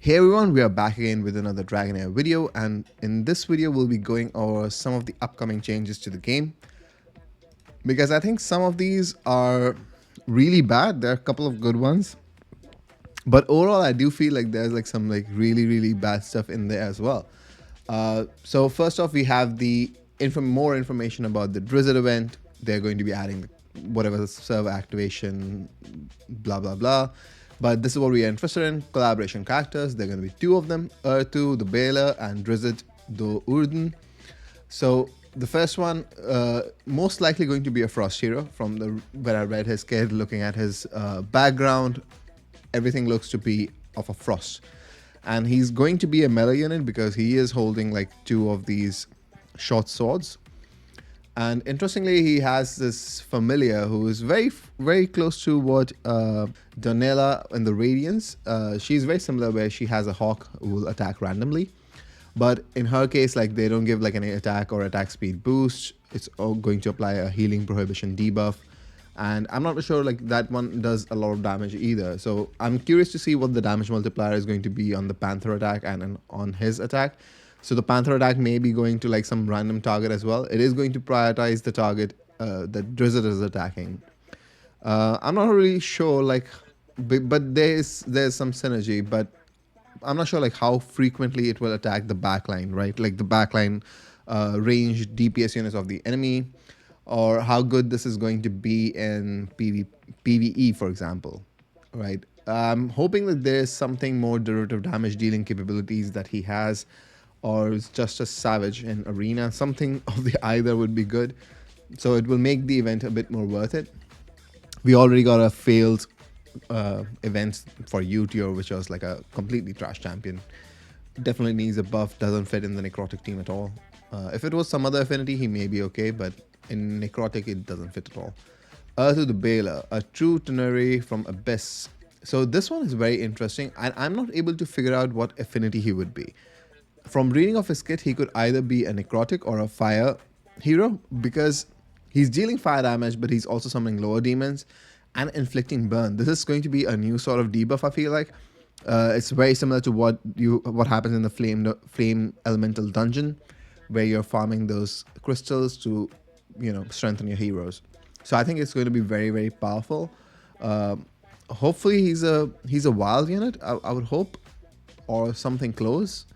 Hey everyone, we are back again with another Dragonheir video, and in this video we'll be going over some of the upcoming changes to the game, because I think some of these are really bad. There are a couple of good ones, but overall I do feel like there's like some like really bad stuff in there as well. So first off, we have the more information about the Drizzard event. They're going to be adding whatever the server activation, blah blah blah. But this is what we are interested in: collaboration characters. There are going to be two of them: Ertu, the Baler, and Drizzard, the Urden. So the first one, most likely going to be a Frost hero. From the when I read his kit, looking at his background, everything looks to be of a Frost. And he's going to be a melee unit because he is holding like two of these short swords. And interestingly, he has this familiar who is very close to what Donella in the Radiance. She's very similar, where she has a hawk who will attack randomly. But in her case, like, they don't give like any attack or attack speed boost. It's all going to apply a healing prohibition debuff. And I'm not sure like that one does a lot of damage either. So I'm curious to see what the damage multiplier is going to be on the Panther attack and on his attack. So the Panther attack may be going to like some random target as well. It is going to prioritize the target that Drizzard is attacking. I'm not really sure like, but there's some synergy, but I'm not sure like how frequently it will attack the backline, right? Like the backline range DPS units of the enemy, or how good this is going to be in PvE, for example, right? I'm hoping that there's something more derivative damage dealing capabilities that he has, or is just a savage in arena. Something of the either would be good, so it will make the event a bit more worth it. We already got a failed event for U-tier, which was like a completely trash champion. Definitely needs a buff, doesn't fit in the necrotic team at all. If it was some other affinity, he may be okay, but in necrotic it doesn't fit at all. To the Baler, a true Tenere from Abyss. So this one is very interesting, and I'm not able to figure out what affinity he would be. From reading of his kit, he could either be a necrotic or a fire hero, because he's dealing fire damage, but he's also summoning lower demons and inflicting burn. This is going to be a new sort of debuff, I feel like. It's very similar to what happens in the flame elemental dungeon, where you're farming those crystals to, you know, strengthen your heroes. So I think it's going to be very powerful. Hopefully he's a wild unit, I would hope, or something close.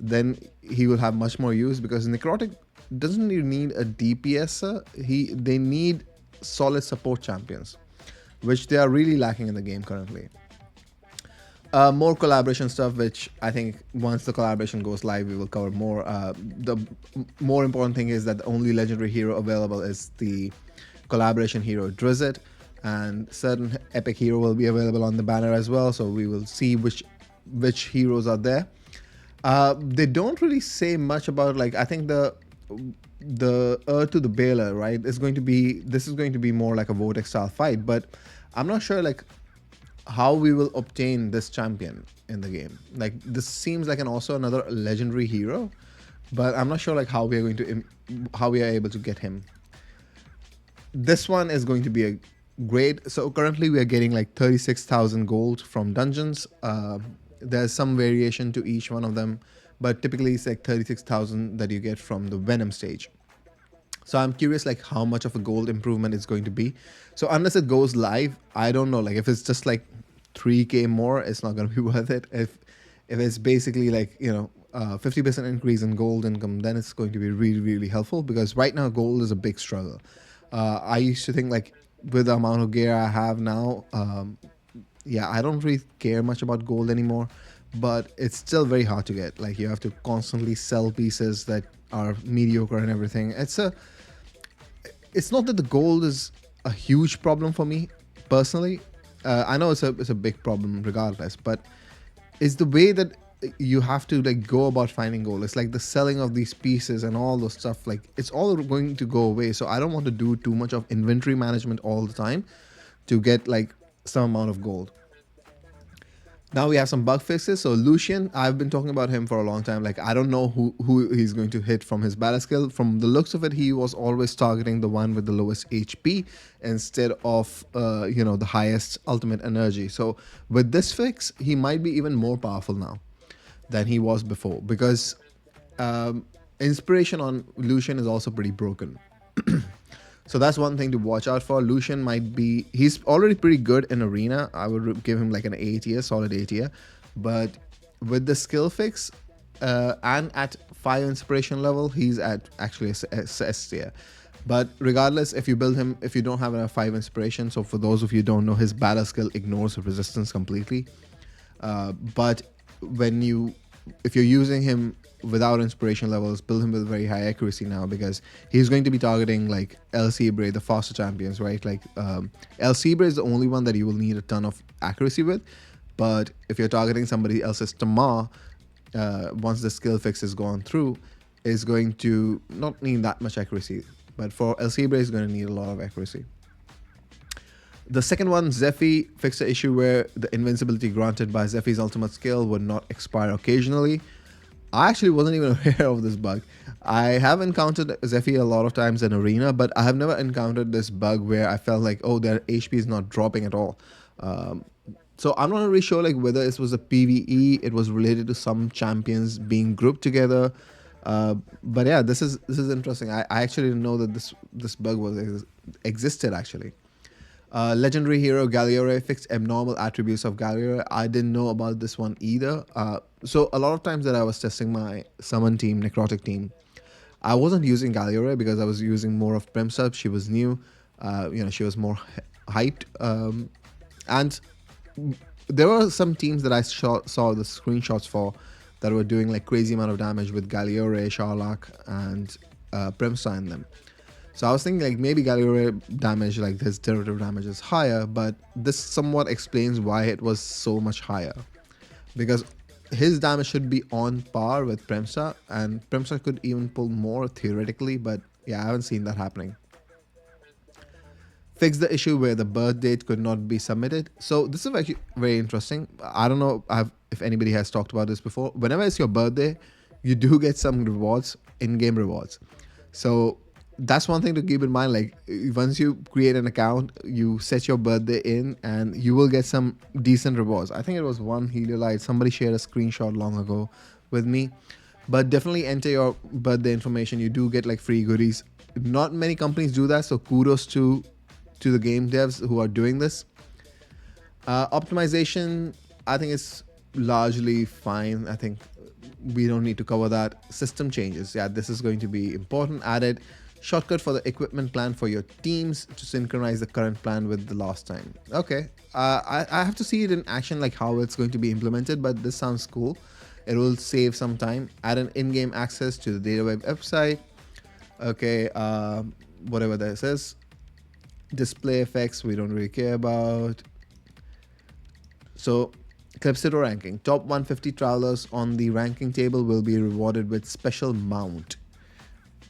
Then he will have much more use, because necrotic doesn't really need a DPS. They need solid support champions, which they are really lacking in the game currently. More collaboration stuff, which I think once the collaboration goes live, we will cover more. The more important thing is that the only legendary hero available is the collaboration hero Drizzard, and certain epic hero will be available on the banner as well. So we will see which heroes are there. They don't really say much about, like, I think the to the Baler, right, this is going to be more like a Vortex style fight, but I'm not sure like how we will obtain this champion in the game. Like, this seems like also another legendary hero, but I'm not sure like how we are able to get him. This one is going to be a great. So currently we are getting like 36,000 gold from dungeons. There's some variation to each one of them, but typically it's like 36,000 that you get from the Venom stage. So I'm curious like how much of a gold improvement it's going to be. So unless it goes live, I don't know. Like, if it's just like 3k more, it's not going to be worth it. If it's basically like, you know, 50% increase in gold income, then it's going to be really helpful, because right now gold is a big struggle. I used to think like, with the amount of gear I have now, yeah, I don't really care much about gold anymore, but it's still very hard to get. Like, you have to constantly sell pieces that are mediocre and everything. It's not that the gold is a huge problem for me personally. I know it's a big problem regardless, but it's the way that you have to like go about finding gold. It's like the selling of these pieces and all those stuff, like it's all going to go away. So I don't want to do too much of inventory management all the time to get like some amount of gold. Now we have some bug fixes. So Lucian, I've been talking about him for a long time. Like I don't know who he's going to hit from his battle skill. From the looks of it, he was always targeting the one with the lowest HP instead of the highest ultimate energy. So with this fix, he might be even more powerful now than he was before because inspiration on Lucian is also pretty broken. So that's one thing to watch out for. Lucian might be, he's already pretty good in arena. I would give him like an A tier, solid A tier. But with the skill fix and at 5 inspiration level, he's at actually S tier. But regardless, if you build him, if you don't have a 5 inspiration, so for those of you who don't know, his battle skill ignores resistance completely. But when you, if you're using him without inspiration levels, build him with very high accuracy now because he's going to be targeting like El Cibre, the faster champions, right? Like El Cibre is the only one that you will need a ton of accuracy with. But if you're targeting somebody else's Tamar, once the skill fix is gone through, is going to not need that much accuracy. But for El Cibre, is going to need a lot of accuracy. The second one, Zephy, fixed the issue where the invincibility granted by Zephy's ultimate skill would not expire occasionally. I actually wasn't even aware of this bug. I have encountered Zephy a lot of times in arena, but I have never encountered this bug where I felt like, oh, their HP is not dropping at all. So I'm not really sure like whether this was a PvE, it was related to some champions being grouped together. But yeah, this is interesting. I actually didn't know that this bug was existed actually. Legendary hero Galliore fixed abnormal attributes of Galliore. I didn't know about this one either. So a lot of times that I was testing my summon team, necrotic team, I wasn't using Galliore because I was using more of Primsub. She was new. She was more hyped. And there were some teams that I saw the screenshots for that were doing like crazy amount of damage with Galliore, Sharlak, and Primsa in them. So I was thinking like maybe Galliore damage, like his derivative damage is higher, but this somewhat explains why it was so much higher. Because his damage should be on par with Premsa, and Premsa could even pull more theoretically, but yeah, I haven't seen that happening. Fix the issue where the birth date could not be submitted. So this is actually very interesting. I don't know if anybody has talked about this before. Whenever it's your birthday, you do get some rewards, in-game rewards. So that's one thing to keep in mind. Like once you create an account, you set your birthday in and you will get some decent rewards. I think it was one Heliolite. Somebody shared a screenshot long ago with me. But definitely enter your birthday information. You do get like free goodies. Not many companies do that, so kudos to the game devs who are doing this. Optimization, I think it's largely fine. I think we don't need to cover that. System changes, yeah, this is going to be important. Added shortcut for the equipment plan for your teams to synchronize the current plan with the last time. Okay, I have to see it in action, like how it's going to be implemented, but this sounds cool. It will save some time. Add an in-game access to the DataWeb website. Okay, whatever this is. Display effects we don't really care about. So Clepsidor ranking. Top 150 travelers on the ranking table will be rewarded with special mount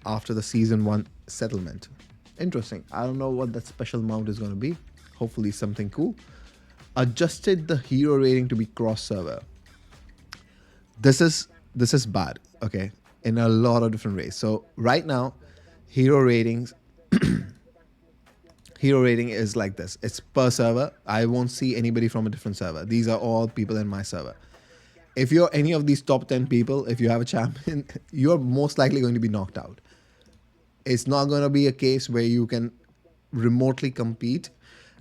after the season 1 settlement. Interesting. I don't know what that special mount is going to be. Hopefully something cool. Adjusted the hero rating to be cross server. This is bad, okay, in a lot of different ways. So right now, hero ratings hero rating is like this. It's per server. I won't see anybody from a different server. These are all people in my server. If you're any of these top 10 people, if you have a champion, you're most likely going to be knocked out. It's not going to be a case where you can remotely compete.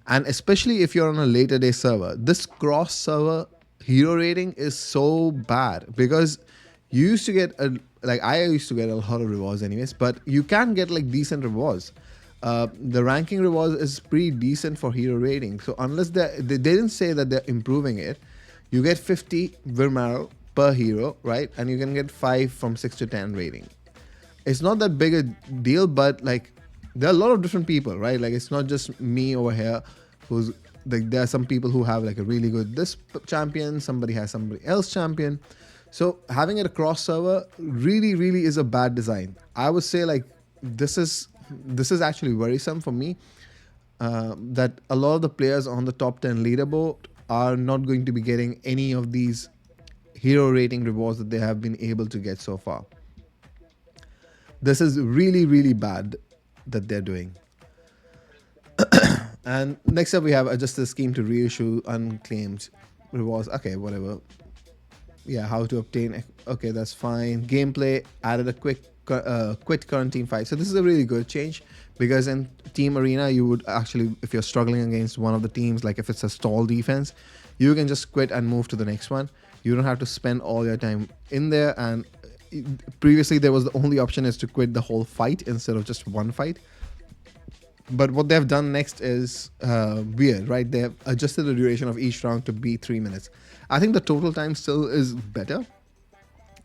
And especially if you're on a later day server, this cross server hero rating is so bad because you used to get I used to get a lot of rewards anyways, but you can get like decent rewards. The ranking rewards is pretty decent for hero rating. So unless they didn't say that they're improving it, you get 50 Virmaril per hero, right? And you can get 5 from 6 to 10 rating. It's not that big a deal, but like there are a lot of different people, right? Like it's not just me over here who's like, there are some people who have like a really good this champion, somebody has somebody else champion. So having it across server really is a bad design. I would say like this is actually worrisome for me, that a lot of the players on the top 10 leaderboard are not going to be getting any of these hero rating rewards that they have been able to get so far. This is really, really bad that they're doing. And next up, we have adjusted the scheme to reissue unclaimed rewards. Okay, whatever. Yeah, how to obtain. Okay, that's fine. Gameplay added a quick quit current team fight. So this is a really good change, because in team arena you would actually, if you're struggling against one of the teams, like if it's a stall defense, you can just quit and move to the next one. You don't have to spend all your time in there. And previously there was the only option is to quit the whole fight instead of just one fight. But what they've done next is weird, right? They have adjusted the duration of each round to be 3 minutes. I think the total time still is better.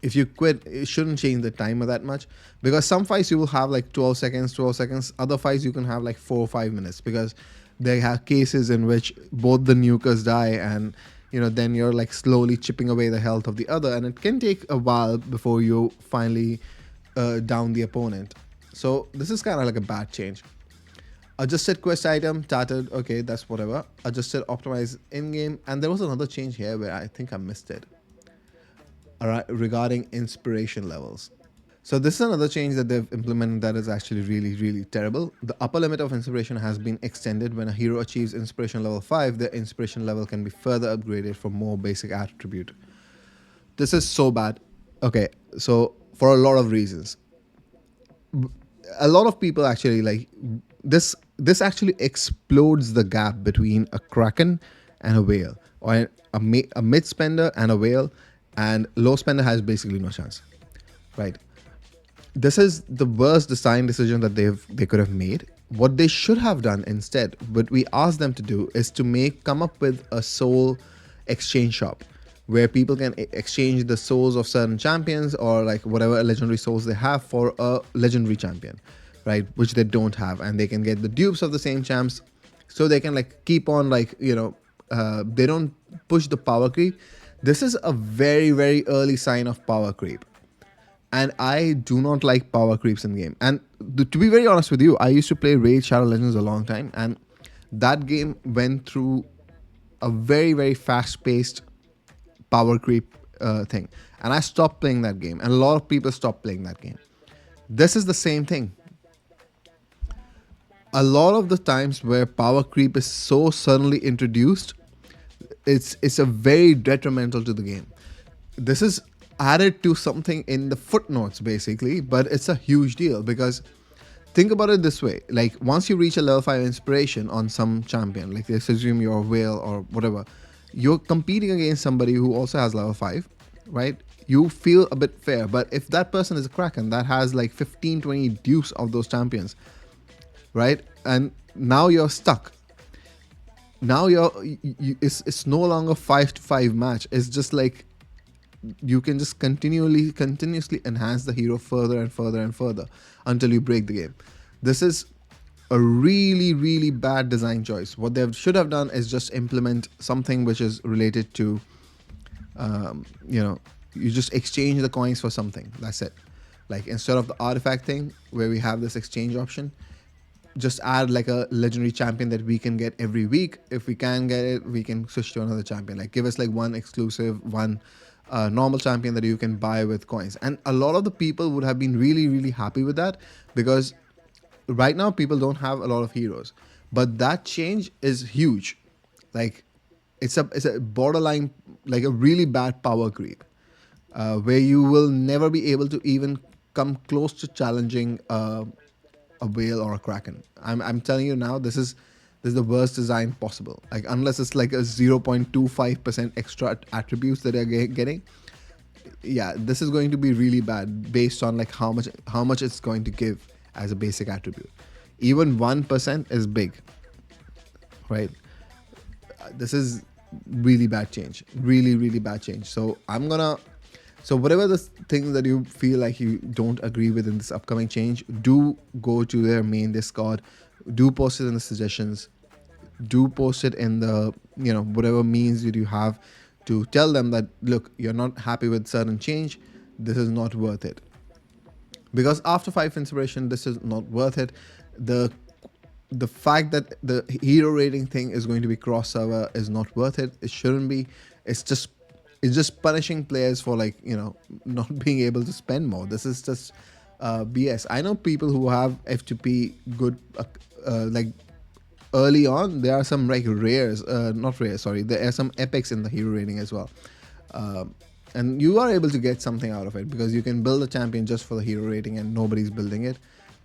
If you quit, it shouldn't change the timer that much, because some fights you will have like 12 seconds. Other fights you can have like 4 or 5 minutes, because they have cases in which both the nukers die, and then you're like slowly chipping away the health of the other, and it can take a while before you finally down the opponent. So this is kind of like a bad change. Adjusted quest item started. Okay, that's whatever. Adjusted optimize in game, and there was another change here where I think I missed it. All right, regarding inspiration levels. So this is another change that they've implemented that is actually really, really terrible. The upper limit of inspiration has been extended. When a hero achieves inspiration level 5, their inspiration level can be further upgraded for more basic attribute. This is so bad. Okay, so for a lot of reasons. A lot of people actually like this. This actually explodes the gap between a kraken and a whale, or a mid spender and a whale, and low spender has basically no chance, right? This is the worst design decision that they could have made. What they should have done instead, what we asked them to do, is to come up with a soul exchange shop where people can exchange the souls of certain champions, or like whatever legendary souls they have, for a legendary champion, right? Which they don't have, and they can get the dupes of the same champs, so they can like keep on like they don't push the power creep. This is a very, very early sign of power creep, and I do not like power creeps in game. And to be very honest with you, I used to play Raid Shadow Legends a long time, and that game went through a very, very fast-paced power creep thing, and I stopped playing that game, and a lot of people stopped playing that game. This is the same thing. A lot of the times where power creep is so suddenly introduced, it's a very detrimental to the game. This is added to something in the footnotes basically, but it's a huge deal, because think about it this way. Like once you reach a level 5 inspiration on some champion, like let's assume you're a whale or whatever, you're competing against somebody who also has level 5, right? You feel a bit fair. But if that person is a kraken that has like 15-20 dupes of those champions, right, and now you're stuck, now it's no longer 5-5 match. It's just like you can just continuously enhance the hero further and further and further until you break the game. This is a really, really bad design choice. What they should have done is just implement something which is related to you just exchange the coins for something. That's it. Like instead of the artifact thing where we have this exchange option, just add like a legendary champion that we can get every week. If we can get it, we can switch to another champion. Like give us like one exclusive, one normal champion that you can buy with coins. And a lot of the people would have been really, really happy with that, because right now people don't have a lot of heroes. But that change is huge. Like it's a borderline, like a really bad power creep, where you will never be able to even come close to challenging a whale or a kraken. I'm telling you now, this is the worst design possible. Like unless it's like a 0.25% extra attributes that they're getting, yeah, this is going to be really bad based on like how much it's going to give as a basic attribute. Even 1% is big, right? This is really bad change, really, really bad change. So whatever the things that you feel like you don't agree with in this upcoming change, do go to their main Discord, do post it in the suggestions, do post it in the whatever means that you have to tell them that, look, you're not happy with certain change, this is not worth it. Because after 5 inspiration, this is not worth it. The the fact that the hero rating thing is going to be cross server is not worth it. It shouldn't be. It's just it's just punishing players for, like, not being able to spend more. This is just BS. I know people who have F2P good, like, early on. There are some like rares, not rares, sorry. There are some epics in the hero rating as well. And you are able to get something out of it because you can build a champion just for the hero rating and nobody's building it,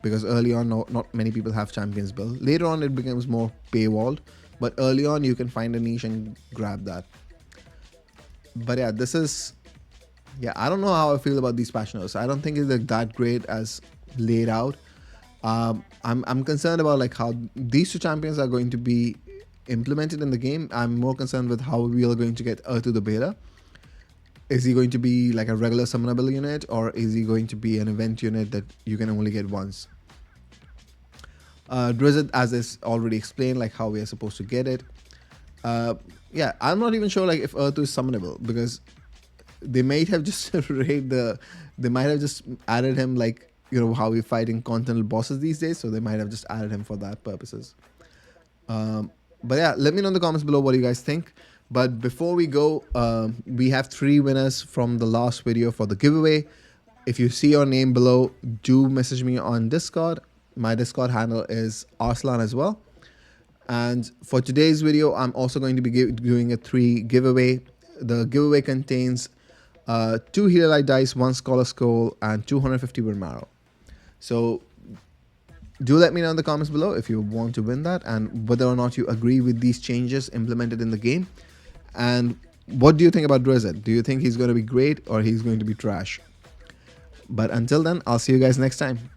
because early on not many people have champions built. Later on it becomes more paywalled, but early on you can find a niche and grab that. But yeah, this is, yeah, I don't know how I feel about these patch notes. I don't think it's like that great as laid out. I'm concerned about like how these two champions are going to be implemented in the game. I'm more concerned with how we are going to get to the beta. Is he going to be like a regular summonable unit, or is he going to be an event unit that you can only get once? Drizzt, as is already explained, like how we are supposed to get it. Yeah, I'm not even sure like if Earth is summonable, because they might have just they might have just added him, like, how we're fighting continental bosses these days, so they might have just added him for that purposes. But yeah, let me know in the comments below what you guys think. But before we go, we have 3 winners from the last video for the giveaway. If you see your name below, do message me on Discord. My Discord handle is Arslan as well. And for today's video, I'm also going to be doing a 3 giveaway. The giveaway contains 2 Helix dice, 1 Scholar Scroll, and 250 bone marrow. So do let me know in the comments below if you want to win that, and whether or not you agree with these changes implemented in the game. And what do you think about Drizzt? Do you think he's going to be great or he's going to be trash? But until then, I'll see you guys next time.